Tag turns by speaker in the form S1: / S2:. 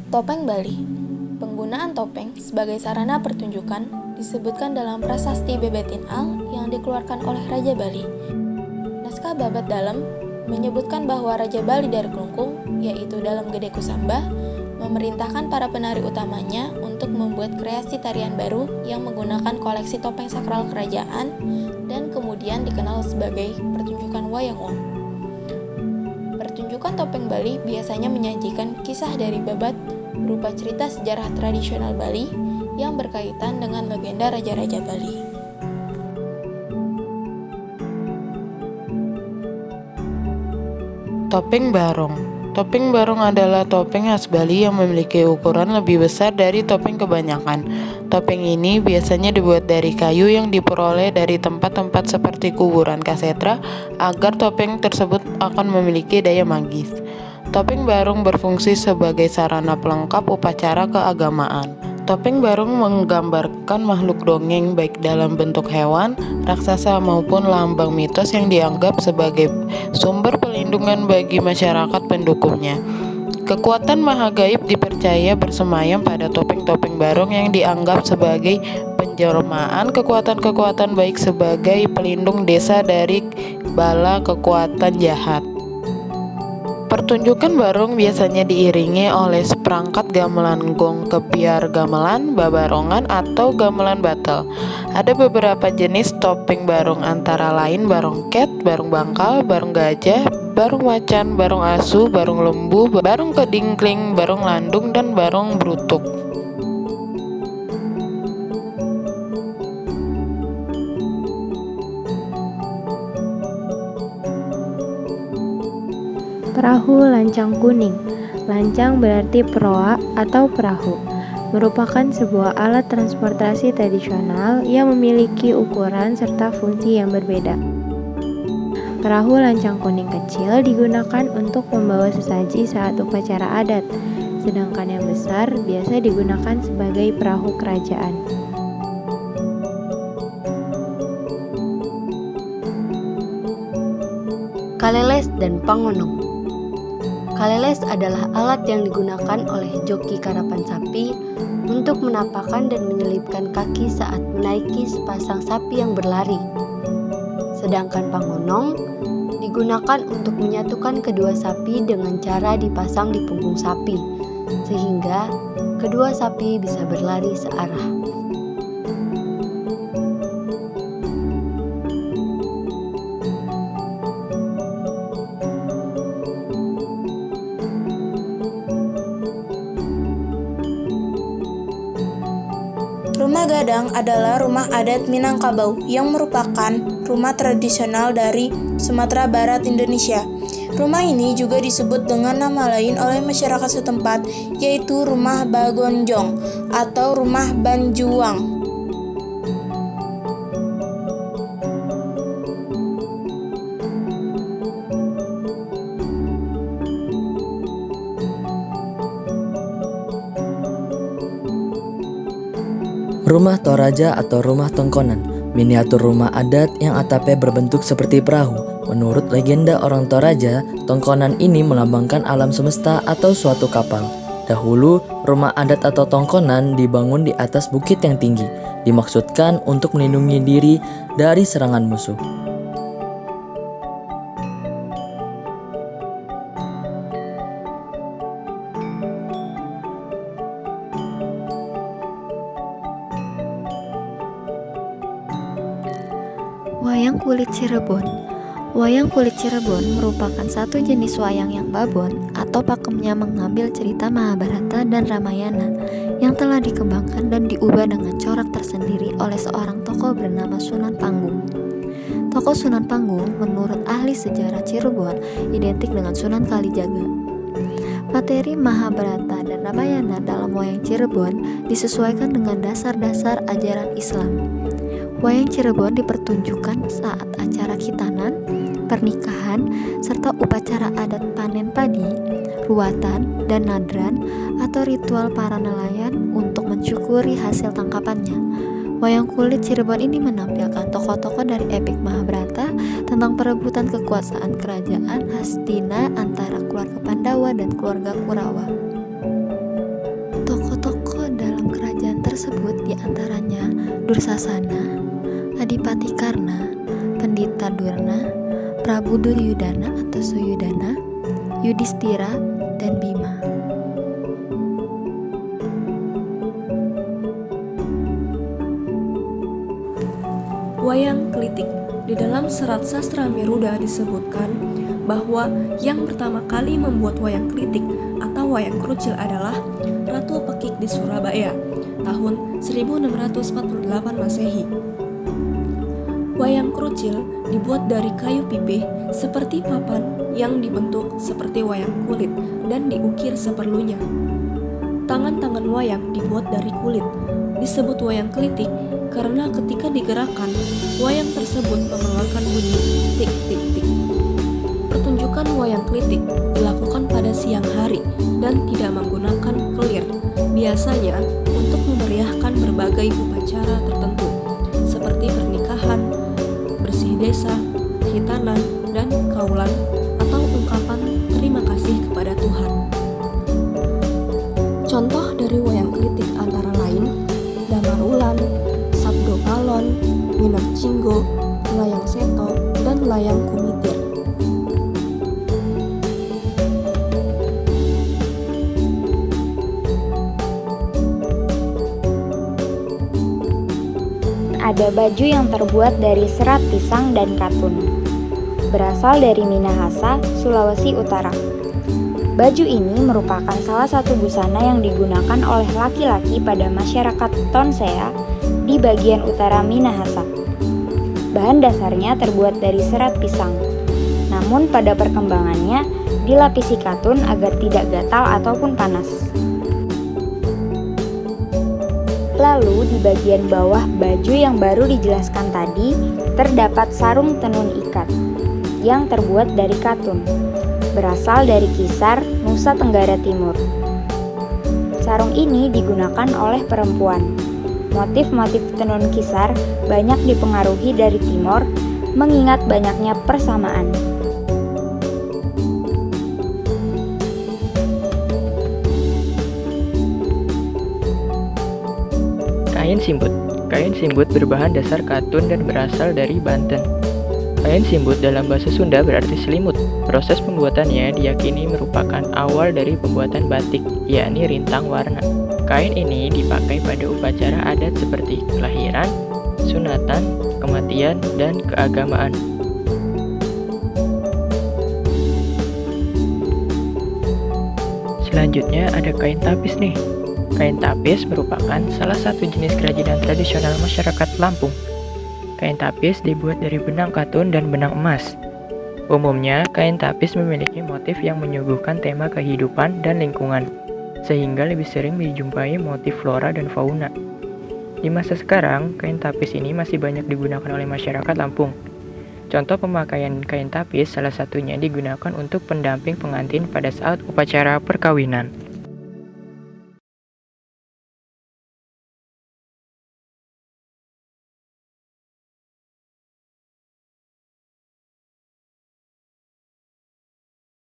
S1: Topeng Bali. Penggunaan topeng sebagai sarana pertunjukan disebutkan dalam prasasti Bebetin Al yang dikeluarkan oleh Raja Bali. Naskah Babat Dalam menyebutkan bahwa Raja Bali dari Kelungkung, yaitu Dalam Gede Kusambah, memerintahkan para penari utamanya untuk membuat kreasi tarian baru yang menggunakan koleksi topeng sakral kerajaan dan kemudian dikenal sebagai pertunjukan Wayang Wong. Pertunjukan topeng Bali biasanya menyajikan kisah dari Babat berupa cerita sejarah tradisional Bali yang berkaitan dengan legenda raja-raja Bali.
S2: Topeng Barong. Topeng barong adalah topeng khas Bali yang memiliki ukuran lebih besar dari topeng kebanyakan. Topeng ini biasanya dibuat dari kayu yang diperoleh dari tempat-tempat seperti kuburan kasetra agar topeng tersebut akan memiliki daya magis. Topeng barong berfungsi sebagai sarana pelengkap upacara keagamaan. Topeng barong menggambarkan makhluk dongeng baik dalam bentuk hewan, raksasa maupun lambang mitos yang dianggap sebagai sumber perlindungan bagi masyarakat pendukungnya. Kekuatan maha gaib dipercaya bersemayam pada topeng-topeng barong yang dianggap sebagai penjelmaan kekuatan-kekuatan baik sebagai pelindung desa dari bala kekuatan jahat. Pertunjukan barong biasanya diiringi oleh seperangkat gamelan gong, kepiar gamelan, babarongan, atau gamelan batel. Ada beberapa jenis topeng barong antara lain barong ket, barong bangkal, barong gajah, barong macan, barong asu, barong lembu, barong kedingkling, barong landung, dan barong brutuk.
S3: Perahu lancang kuning. Lancang berarti proa atau perahu, merupakan sebuah alat transportasi tradisional yang memiliki ukuran serta fungsi yang berbeda. Perahu lancang kuning kecil digunakan untuk membawa sesaji saat upacara adat, sedangkan yang besar biasa digunakan sebagai perahu kerajaan.
S4: Kaleles dan Pangonong. Kaleles adalah alat yang digunakan oleh joki karapan sapi untuk menapakkan dan menyelipkan kaki saat menaiki sepasang sapi yang berlari. Sedangkan pangonong digunakan untuk menyatukan kedua sapi dengan cara dipasang di punggung sapi, sehingga kedua sapi bisa berlari searah.
S1: Rumah Gadang adalah rumah adat Minangkabau yang merupakan rumah tradisional dari Sumatera Barat, Indonesia. Rumah ini juga disebut dengan nama lain oleh masyarakat setempat, yaitu Rumah Bagonjong atau Rumah Banjuang.
S5: Rumah Toraja atau rumah tongkonan, miniatur rumah adat yang atapnya berbentuk seperti perahu. Menurut legenda orang Toraja, tongkonan ini melambangkan alam semesta atau suatu kapal. Dahulu, rumah adat atau tongkonan dibangun di atas bukit yang tinggi, dimaksudkan untuk melindungi diri dari serangan musuh.
S6: Wayang kulit Cirebon. Wayang kulit Cirebon merupakan satu jenis wayang yang babon atau pakemnya mengambil cerita Mahabharata dan Ramayana yang telah dikembangkan dan diubah dengan corak tersendiri oleh seorang tokoh bernama Sunan Panggung. Tokoh Sunan Panggung menurut ahli sejarah Cirebon identik dengan Sunan Kalijaga. Materi Mahabharata dan Ramayana dalam wayang Cirebon disesuaikan dengan dasar-dasar ajaran Islam. Wayang Cirebon dipertunjukkan saat acara khitanan, pernikahan, serta upacara adat panen padi, ruatan, dan nadran atau ritual para nelayan untuk mensyukuri hasil tangkapannya. Wayang kulit Cirebon ini menampilkan tokoh-tokoh dari epik Mahabharata tentang perebutan kekuasaan kerajaan Hastina antara keluarga Pandawa dan keluarga Kurawa. tersebut diantaranya Dursasana, Adipati Karna, Pendita Durna, Prabu Duryudana atau Suyudana, Yudhistira, dan Bima.
S7: Wayang klitik. Di dalam serat sastra Meruda disebutkan bahwa yang pertama kali membuat wayang klitik atau wayang krucil adalah Ratu Pekik di Surabaya tahun 1648 Masehi. Wayang krucil dibuat dari kayu pipih seperti papan yang dibentuk seperti wayang kulit dan diukir seperlunya. Tangan-tangan wayang dibuat dari kulit. Disebut wayang klitik karena ketika digerakkan, wayang tersebut mengeluarkan bunyi tik tik tik. Pertunjukan wayang klitik dilakukan pada siang hari dan tidak menggunakan kelir, biasanya untuk memeriahkan berbagai upacara tertentu seperti pernikahan, bersih desa, khitanan, dan kaulan atau ungkapan terima kasih kepada Tuhan. Contoh dari wayang klitik antara lain Damar Ulan, Sabdo Palon, Minak Cinggo, Layang Seto, dan Layang Kumitir.
S8: Ada baju yang terbuat dari serat pisang dan katun. Berasal dari Minahasa, Sulawesi Utara. Baju ini merupakan salah satu busana yang digunakan oleh laki-laki pada masyarakat Tonsea di bagian utara Minahasa. Bahan dasarnya terbuat dari serat pisang. Namun pada perkembangannya dilapisi katun agar tidak gatal ataupun panas. Lalu di bagian bawah baju yang baru dijelaskan tadi terdapat sarung tenun ikat yang terbuat dari katun. Berasal dari Kisar, Nusa Tenggara Timur. Sarung ini digunakan oleh perempuan. Motif-motif tenun Kisar banyak dipengaruhi dari Timor, mengingat banyaknya persamaan.
S9: Kain simbut. Kain simbut berbahan dasar katun dan berasal dari Banten. Kain simbut dalam bahasa Sunda berarti selimut. Proses pembuatannya diyakini merupakan awal dari pembuatan batik, yakni rintang warna. Kain ini dipakai pada upacara adat seperti kelahiran, sunatan, kematian, dan keagamaan. Selanjutnya ada kain tapis nih. Kain tapis merupakan salah satu jenis kerajinan tradisional masyarakat Lampung. Kain tapis dibuat dari benang katun dan benang emas. Umumnya, kain tapis memiliki motif yang menyuguhkan tema kehidupan dan lingkungan, sehingga lebih sering dijumpai motif flora dan fauna. Di masa sekarang, kain tapis ini masih banyak digunakan oleh masyarakat Lampung. Contoh pemakaian kain tapis salah satunya digunakan untuk pendamping pengantin pada saat upacara perkawinan.